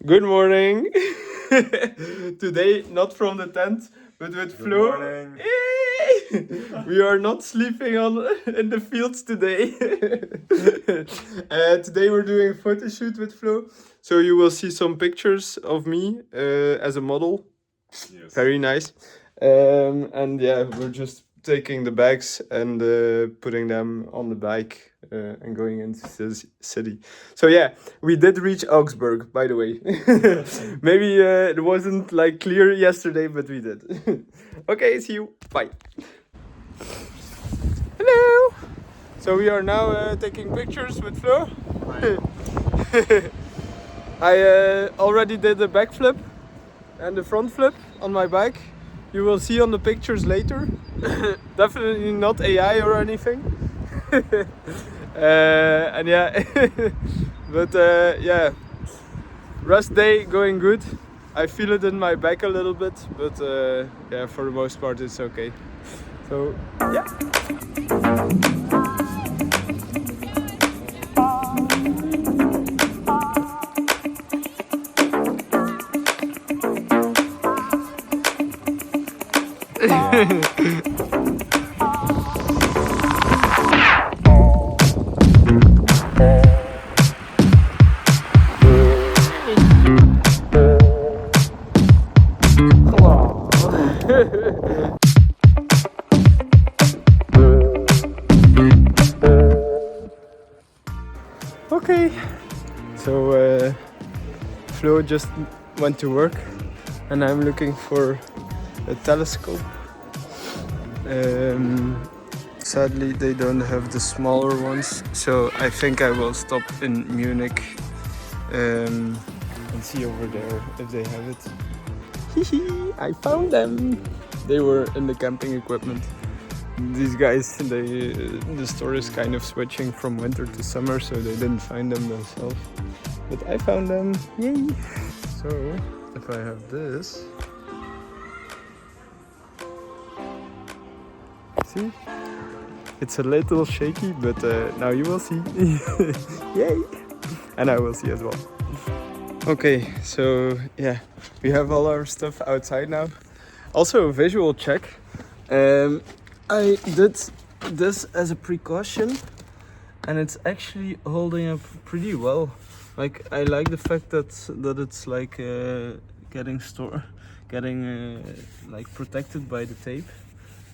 Good morning. Today, not from the tent, but with Flo. morning. We are not sleeping on in the fields today. Today we're doing a photo shoot with Flo, so you will see some pictures of me as a model. Yes. Very nice. And yeah, we're just taking the bags and putting them on the bike and going into the city. So yeah, we did reach Augsburg, by the way. Maybe it wasn't like clear yesterday, but we did. Okay, see you. Bye. Hello. So we are now taking pictures with Flo. I already did a backflip and the front flip on my bike. You will see on the pictures later. Definitely not AI or anything. And yeah, but yeah, rest day going good. I feel it in my back a little bit, but yeah, for the most part it's okay. So yeah. Okay, so Flo just went to work and I'm looking for a telescope. Sadly, they don't have the smaller ones, so I think I will stop in Munich and see over there if they have it. Hehe, I found them! They were in the camping equipment. These guys, the store is kind of switching from winter to summer, so they didn't find them themselves. But I found them, yay! So, if I have this, see? It's a little shaky, but now you will see. Yay! And I will see as well. Okay, so yeah, we have all our stuff outside now. Also a visual check. I did this as a precaution and it's actually holding up pretty well. Like I like the fact that it's like getting like protected by the tape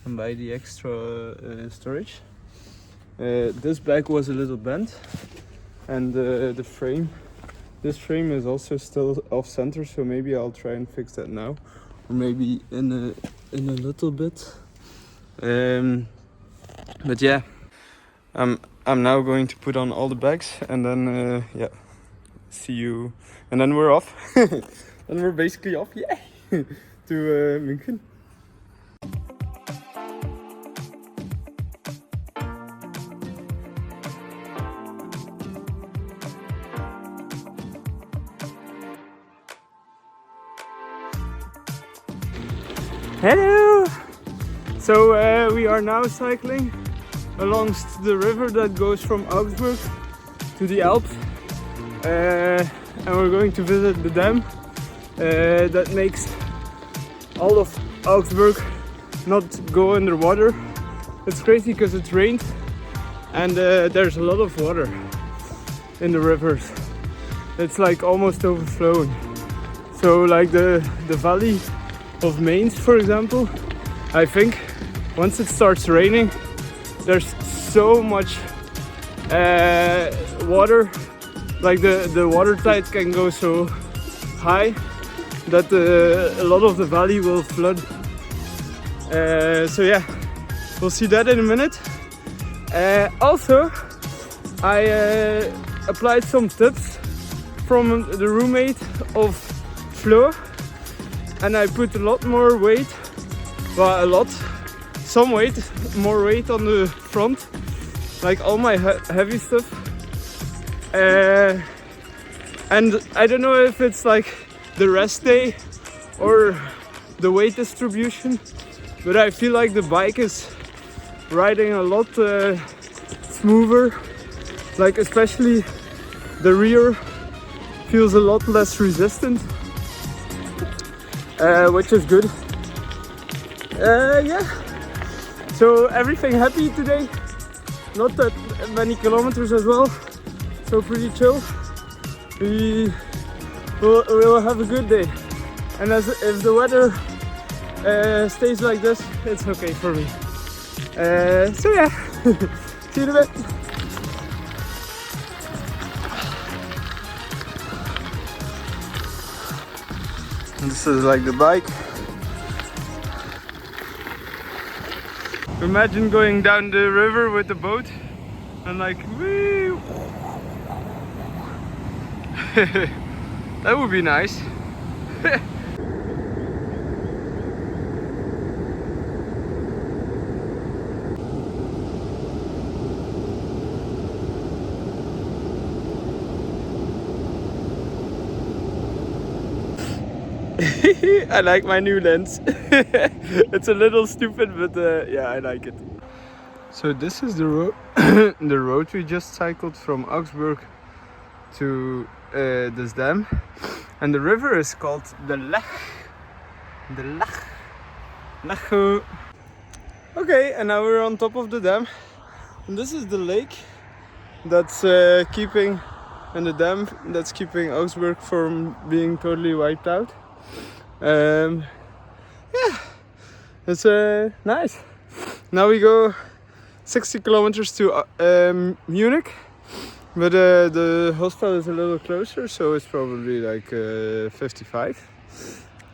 and by the extra storage. This bag was a little bent and the frame. This frame is also still off center, so maybe I'll try and fix that now, or maybe in a little bit. But yeah, I'm now going to put on all the bags and then yeah, see you, and then we're off. Then we're basically off, yeah, to München. Hello! So we are now cycling along the river that goes from Augsburg to the Alps, and we're going to visit the dam that makes all of Augsburg not go underwater. It's crazy because it's rained and there's a lot of water in the rivers. It's like almost overflowing. So like the valley of Mainz, for example, I think once it starts raining, there's so much water, like the water tide can go so high that a lot of the valley will flood. So yeah, we'll see that in a minute. Also, I applied some tips from the roommate of Flo, and I put a lot more weight, well, some weight, more weight on the front, like all my heavy stuff. And I don't know if it's like the rest day or the weight distribution, but I feel like the bike is riding a lot smoother, like especially the rear feels a lot less resistant, which is good. Yeah, so everything happy today, not that many kilometers as well, so pretty chill. We'll have a good day, and if the weather stays like this, it's okay for me. So yeah, see you in a bit. And this is like the bike. Imagine going down the river with the boat and like whee. That would be nice. I like my new lens. It's a little stupid, but yeah, I like it. So this is the road the road we just cycled from Augsburg to this dam, and the river is called the Lech. The Lech. Lech. Okay, and now we're on top of the dam, and this is the lake that's keeping, and the dam that's keeping Augsburg from being totally wiped out. Yeah, it's nice. Now we go 60 kilometers to Munich, but the hostel is a little closer, so it's probably like 55.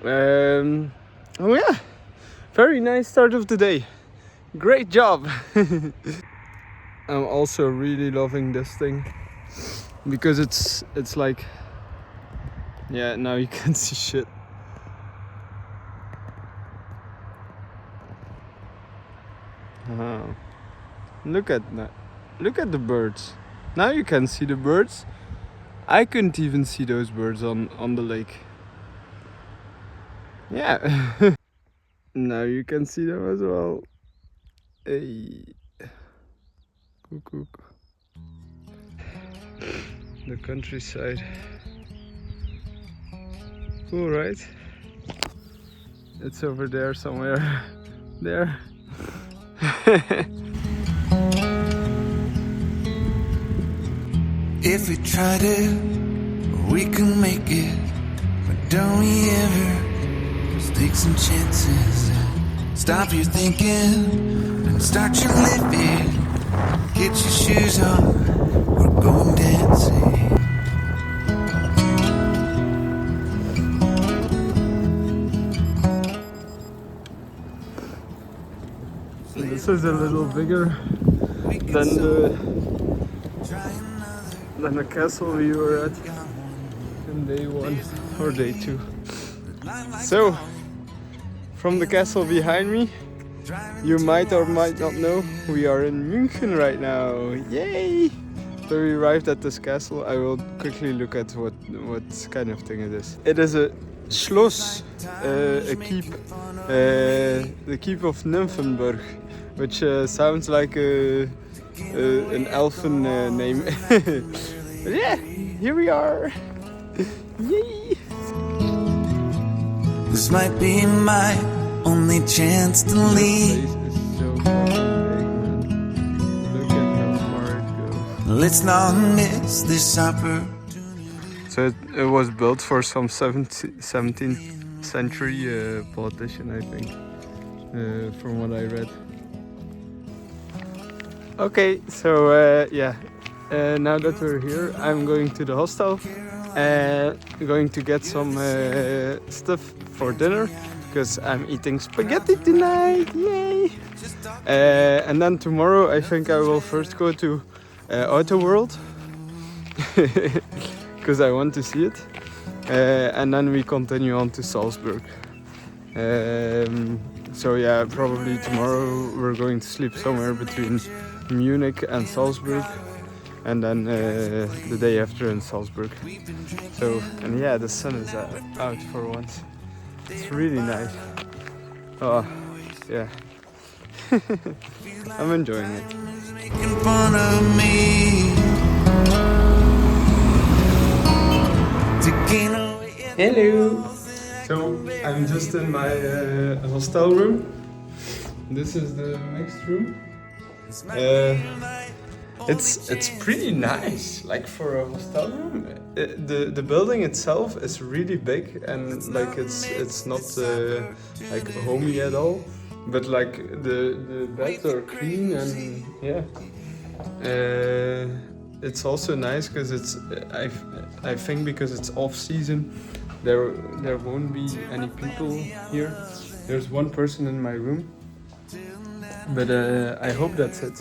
Oh yeah, very nice start of the day. Great job. I'm also really loving this thing because it's like, yeah, now you can see shit. Oh. Look at that. Look at the birds. Now you can see the birds. I couldn't even see those birds on the lake. Yeah. Now you can see them as well. Hey. Cuckoo. The countryside. Cool, right? It's over there somewhere. There. If we try to, we can make it. But don't we ever just take some chances? Stop your thinking and start your living. Get your shoes on, we're going dancing. This is a little bigger than the castle we were at in day 1 or day 2. So, from the castle behind me, you might or might not know, we are in München right now. Yay! So we arrived at this castle. I will quickly look at what kind of thing it is. It is a Schloss, a keep, the keep of Nymphenburg, which sounds like an elfin name. But yeah, here we are. Yay! This might be my only chance to leave. This place is so fucking big, man. Look at how far it goes. Let's not miss this opportunity. So it was built for some 17th century politician, I think, from what I read. Okay, so yeah, now that we're here, I'm going to the hostel and going to get some stuff for dinner because I'm eating spaghetti tonight, yay! And then tomorrow I think I will first go to Auto World because I want to see it, and then we continue on to Salzburg. So yeah, probably tomorrow we're going to sleep somewhere between Munich and Salzburg, and then the day after in Salzburg. So, and yeah, the sun is out for once. It's really nice. Oh, yeah. I'm enjoying it. Making fun of me. to gain away. Hello. So I'm just in my hostel room. This is the mixed room. It's pretty nice, like for a hostel room. The building itself is really big and like it's not like homey at all, but like the beds are clean and yeah. It's also nice because it's I think because it's off season, there won't be any people here. There's one person in my room, but I hope that's it.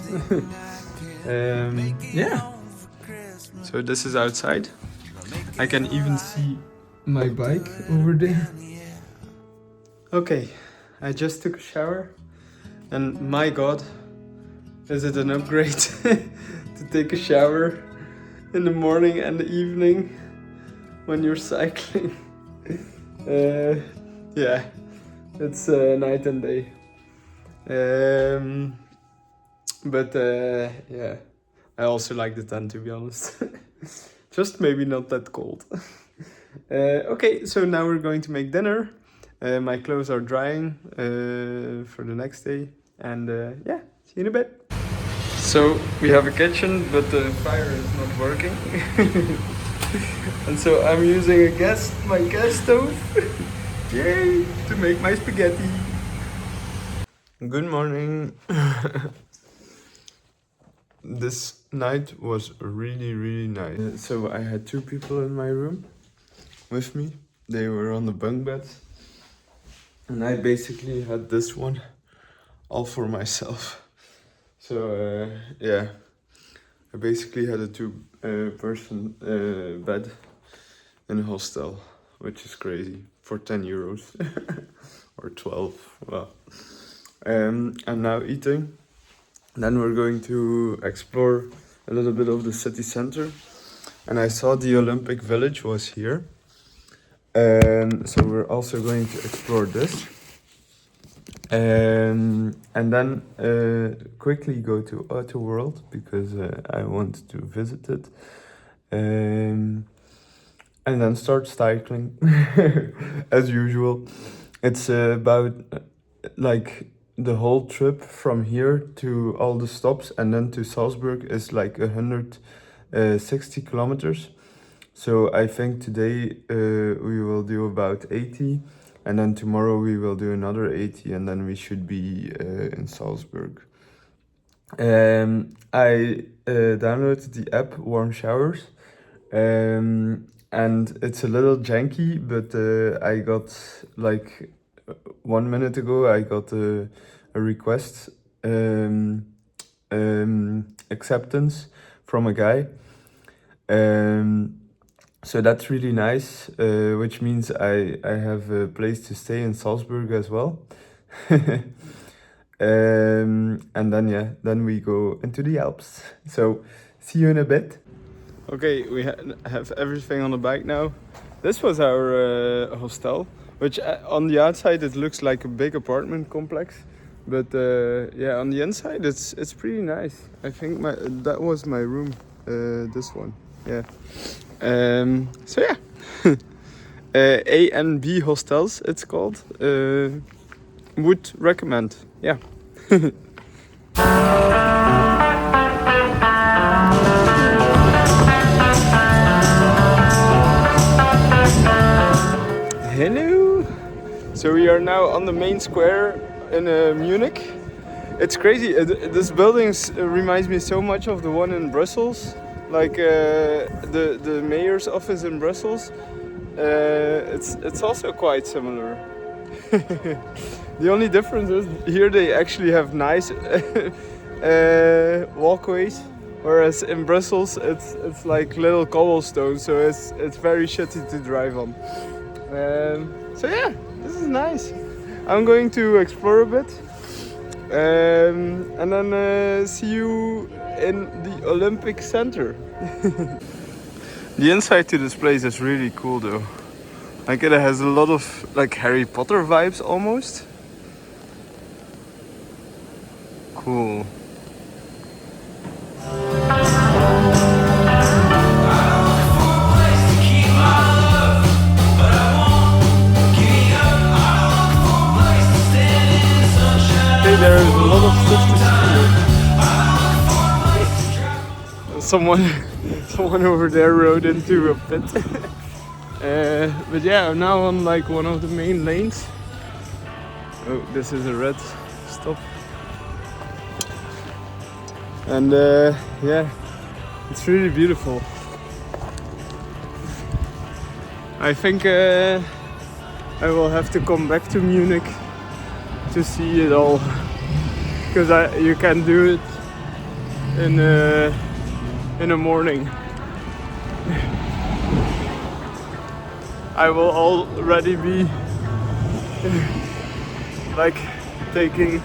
Yeah. So this is outside. I can even see my bike over there. Okay, I just took a shower, and my God, is it an upgrade to take a shower in the morning and the evening when you're cycling? Yeah, it's night and day. But yeah, I also like the tent, to be honest. Just maybe not that cold. Okay, so now we're going to make dinner. My clothes are drying for the next day. And yeah, see you in a bit. So we have a kitchen, but the fire is not working. And so I'm using my gas stove. Yay! To make my spaghetti. Good morning. This night was really nice. So I had two people in my room with me. They were on the bunk beds. And I basically had this one all for myself. So yeah, I basically had a two-person bed in a hostel, which is crazy, for 10 euros or 12. Well, I'm now eating. Then we're going to explore a little bit of the city center. And I saw the Olympic Village was here. So we're also going to explore this. And then quickly go to Auto World because I want to visit it. And then start cycling as usual. It's about like the whole trip from here to all the stops and then to Salzburg is like 160 kilometers. So I think today we will do about 80. And then tomorrow we will do another 80 and then we should be in Salzburg. I downloaded the app Warm Showers. And it's a little janky, but I got like 1 minute ago, I got a request acceptance from a guy. So that's really nice, which means I have a place to stay in Salzburg as well. And then we go into the Alps. So see you in a bit. Okay, we have everything on the bike now. This was our hostel, which on the outside it looks like a big apartment complex. But yeah, on the inside it's pretty nice. I think that was my room, this one, yeah. So yeah, A and B hostels it's called. Would recommend, yeah. Hello. So we are now on the main square in Munich. It's crazy. This building reminds me so much of the one in Brussels. Like the mayor's office in Brussels, it's also quite similar. The only difference is here they actually have nice walkways, whereas in Brussels it's like little cobblestones, so it's very shitty to drive on. So yeah, this is nice. I'm going to explore a bit, and then see you in the Olympic Center. The inside to this place is really cool though. Like it has a lot of like Harry Potter vibes almost. Cool. I look for a place to keep my love. someone over there rode into a pit. But yeah, I'm now on like one of the main lanes. Oh, this is a red stop. And yeah, it's really beautiful. I think I will have to come back to Munich to see it all, because you can do it in the morning. I will already be like taking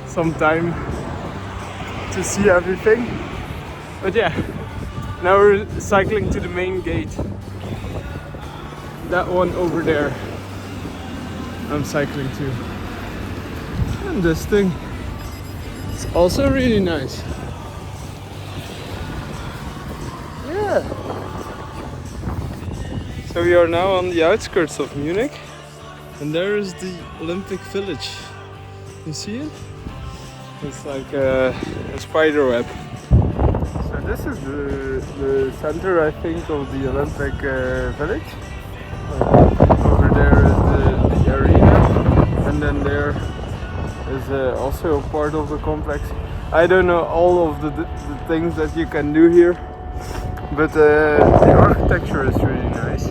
some time to see everything. But yeah, now we're cycling to the main gate. That one over there I'm cycling to. And this thing, it's also really nice. Yeah. So we are now on the outskirts of Munich, and there is the Olympic Village. You see it? It's like a spider web. So this is the center, I think, of the Olympic Village. Over there is the arena, and then there is also a part of the complex. I don't know all of the things that you can do here, but the architecture is really nice.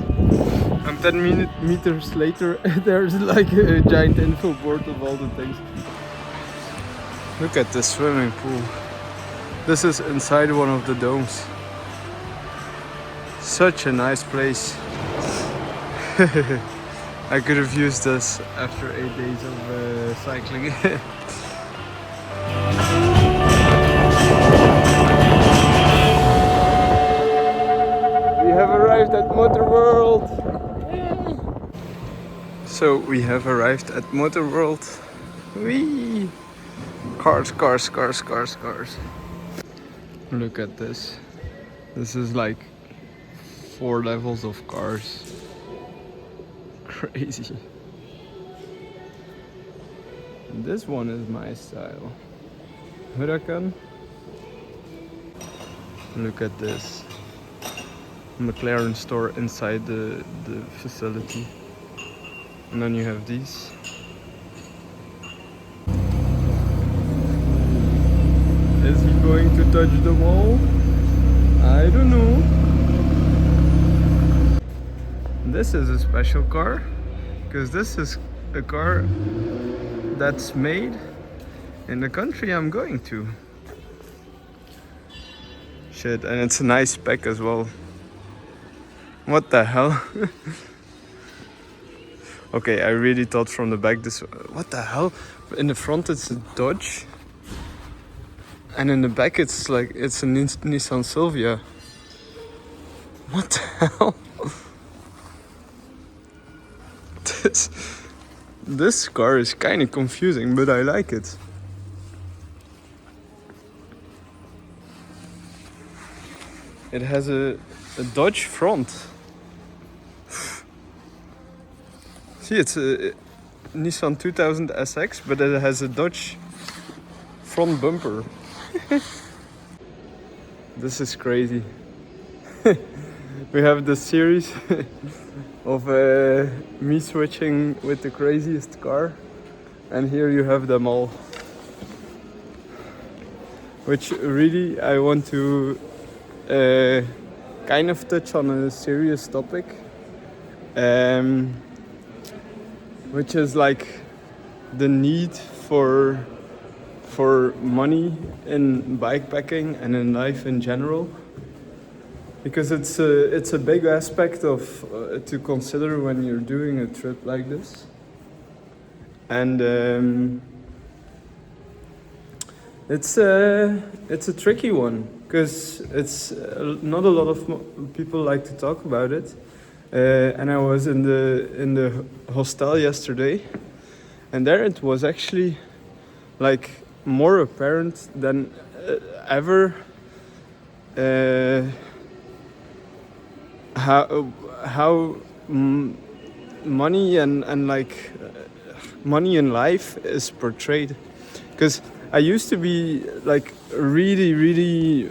And 10 meters later there's like a giant info board of all the things. Look at this swimming pool. This is inside one of the domes. Such a nice place. I could have used this after 8 days of cycling. We have arrived at Motor World. So we have arrived at Motor World. Whee! Cars, cars, cars, cars, cars. Look at this. This is like 4 levels of cars. Crazy. This one is my style. Huracan. Look at this. McLaren store inside the facility. And then you have these. Is he going to touch the wall? I don't know. This is a special car, because this is a car that's made in the country I'm going to. Shit, and it's a nice spec as well. What the hell? Okay, I really thought from the back this... What the hell? In the front it's a Dodge. And in the back it's like... It's a Nissan Silvia. What the hell? This car is kind of confusing, but I like it. It has a Dodge front. See, it's a Nissan 2000 SX, but it has a Dodge front bumper. This is crazy. We have the series of me switching with the craziest car, and here you have them all. Which really I want to kind of touch on a serious topic, which is like the need for money in bikepacking and in life in general, because it's a big aspect of to consider when you're doing a trip like this. And it's a tricky one, because it's not a lot of people like to talk about it. And I was in the hostel yesterday, and there it was actually like more apparent than ever how money and like money in life is portrayed. Because I used to be like really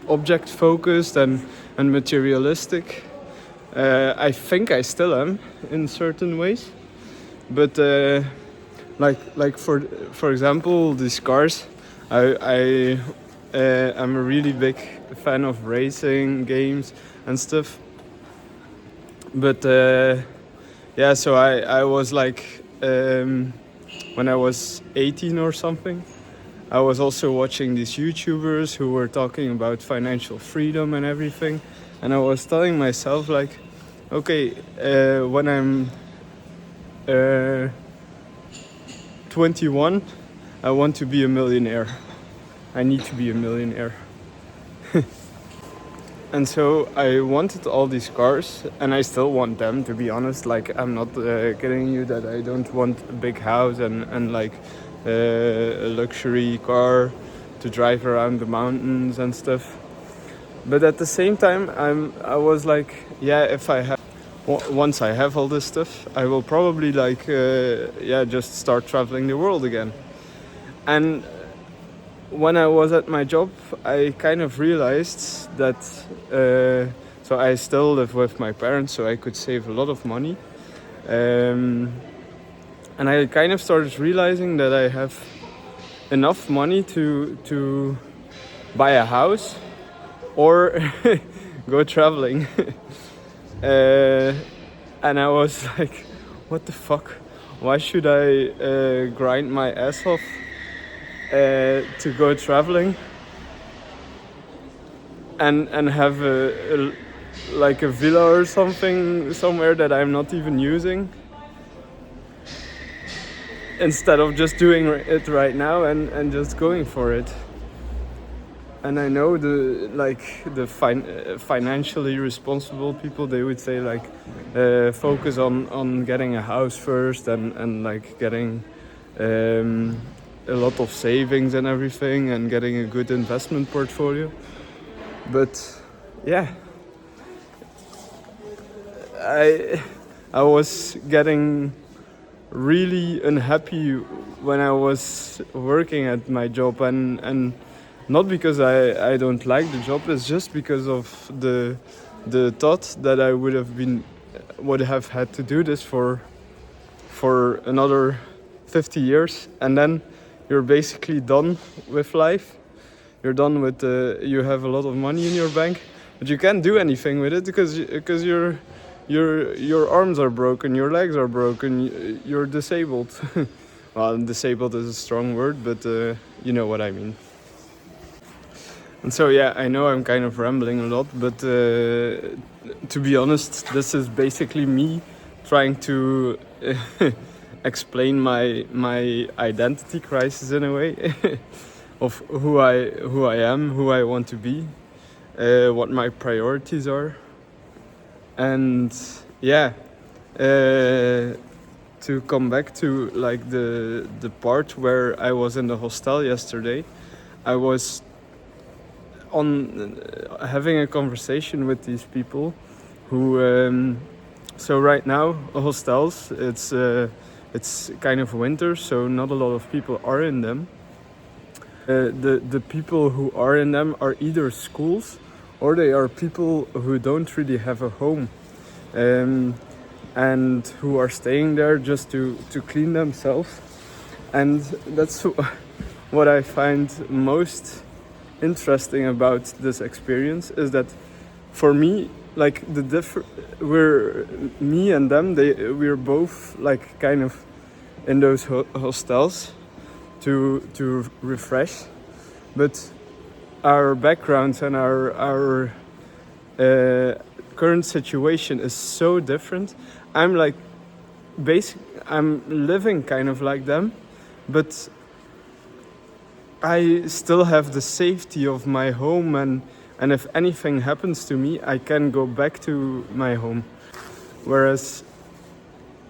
object focused and materialistic. I think I still am in certain ways, but like for example, these cars, I'm a really big fan of racing games and stuff. But yeah, so I was like when I was 18 or something, I was also watching these YouTubers who were talking about financial freedom and everything, and I was telling myself like, okay, when I'm 21, I want to be a millionaire. I need to be a millionaire. And so I wanted all these cars, and I still want them, to be honest. Like, I'm not kidding you that I don't want a big house and like a luxury car to drive around the mountains and stuff. But at the same time, I was like, yeah, if I have, once I have all this stuff, I will probably like, just start traveling the world again. And when I was at my job, I kind of realized that, so I still live with my parents, so I could save a lot of money. And I kind of started realizing that I have enough money to buy a house or go traveling. And I was like, what the fuck? Why should I grind my ass off to go traveling and have like a villa or something somewhere that I'm not even using, instead of just doing it right now and just going for it. And I know the financially responsible people, they would say like focus on getting a house first and like getting a lot of savings and everything and getting a good investment portfolio. But yeah, I was getting really unhappy when I was working at my job, and not because I don't like the job, it's just because of the thought that I would have had to do this for another 50 years, and then you're basically done with life. You're done with you have a lot of money in your bank, but you can't do anything with it because your arms are broken, your legs are broken, you're disabled. Well, disabled is a strong word, but you know what I mean. And so yeah, I know I'm kind of rambling a lot, but to be honest, this is basically me trying to explain my identity crisis in a way of who I am, who I want to be, what my priorities are, and yeah, to come back to like the part where I was in the hostel yesterday. I was on having a conversation with these people who so right now hostels, it's kind of winter, so not a lot of people are in them. The people who are in them are either schools or they are people who don't really have a home, and who are staying there just to clean themselves. And that's what I find most interesting about this experience, is that for me, like we're me and them, we're both like kind of in those hostels to refresh, but our backgrounds and our current situation is so different. I'm living kind of like them, but I still have the safety of my home, and if anything happens to me, I can go back to my home. Whereas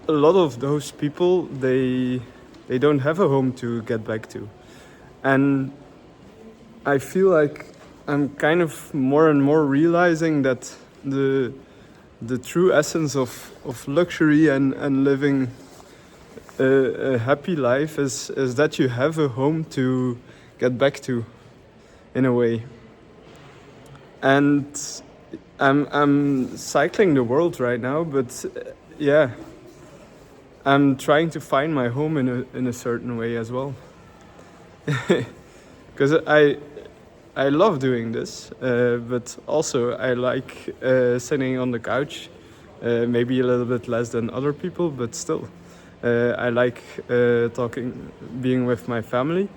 a lot of those people, they don't have a home to get back to. And I feel like I'm kind of more and more realizing that the true essence of luxury and living a happy life is that you have a home to get back to, in a way. and I'm cycling the world right now, but yeah, I'm trying to find my home in a certain way as well. Because I love doing this, but also I like sitting on the couch, maybe a little bit less than other people, but still. I like being with my family.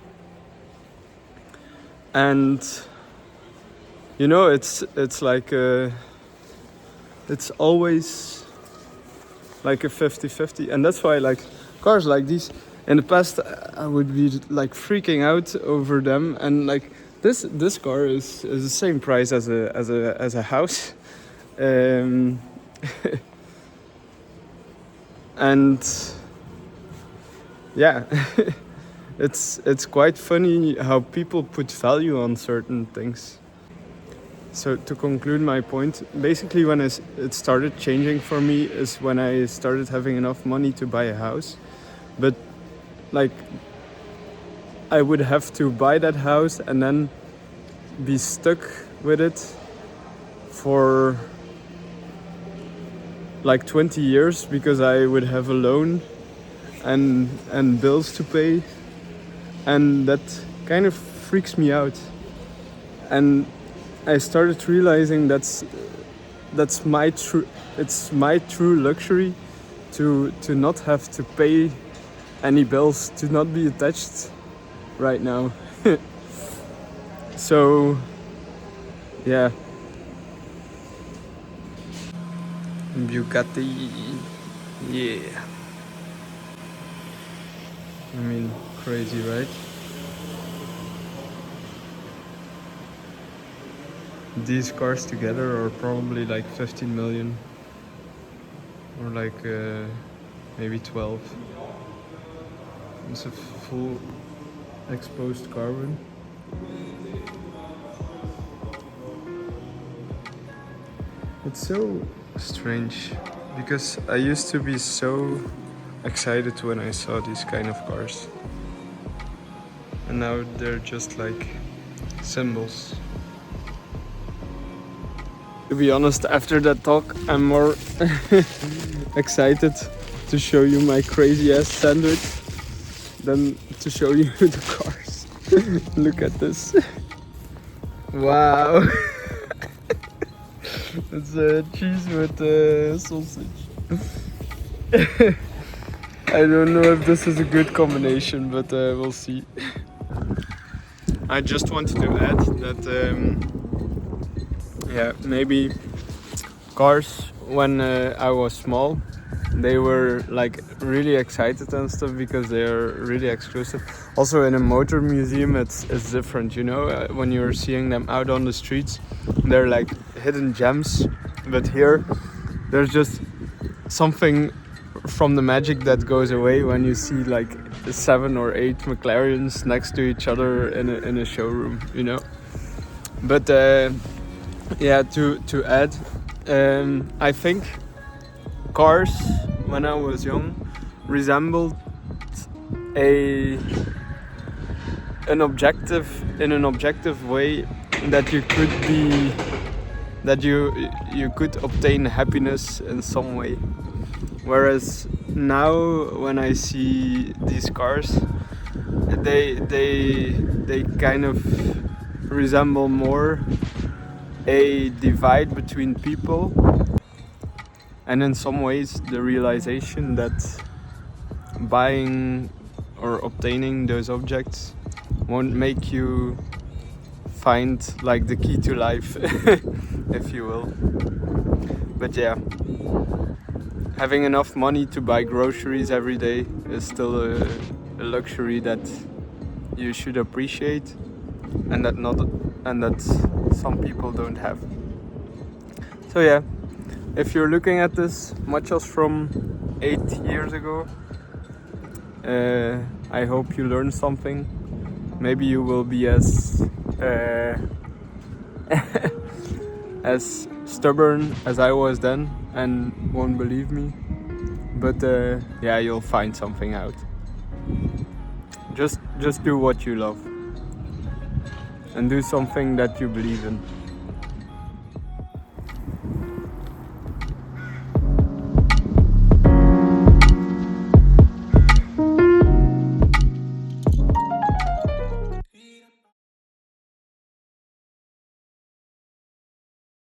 And you know, it's like it's always like a 50-50, and that's why I like cars like these. In the past, I would be like freaking out over them, and like this car is the same price as a house, and yeah. It's quite funny how people put value on certain things. So to conclude my point, basically when it started changing for me is when I started having enough money to buy a house. But like I would have to buy that house and then be stuck with it for like 20 years because I would have a loan and bills to pay. And that kind of freaks me out. And I started realizing it's my true luxury to not have to pay any bills, to not be attached right now. So yeah. Bugatti, yeah. I mean, crazy, right? These cars together are probably like 15 million or like maybe 12. It's a full exposed carbon. It's so strange because I used to be so excited when I saw these kind of cars, and now they're just like symbols. To be honest, after that talk, I'm more excited to show you my crazy ass sandwich than to show you the cars. Look at this. Wow. It's cheese with sausage. I don't know if this is a good combination, but we'll see. I just wanted to add that yeah, maybe cars when I was small, they were like really excited and stuff because they are really exclusive. Also in a motor museum it's different, you know, when you're seeing them out on the streets, they're like hidden gems. But here there's just something from the magic that goes away when you see like 7 or 8 McLarens next to each other in a showroom, you know. But yeah, to add, I think cars when I was young resembled an objective way that you could be, that you could obtain happiness in some way. Whereas now when I see these cars, they kind of resemble more a divide between people, and in some ways the realization that buying or obtaining those objects won't make you find like the key to life, if you will. But yeah, having enough money to buy groceries every day is still a luxury that you should appreciate, and that some people don't have. So yeah, if you're looking at this much as from 8 years ago, I hope you learned something. Maybe you will be as as stubborn as I was then and won't believe me, but yeah, you'll find something out. Just do what you love and do something that you believe in.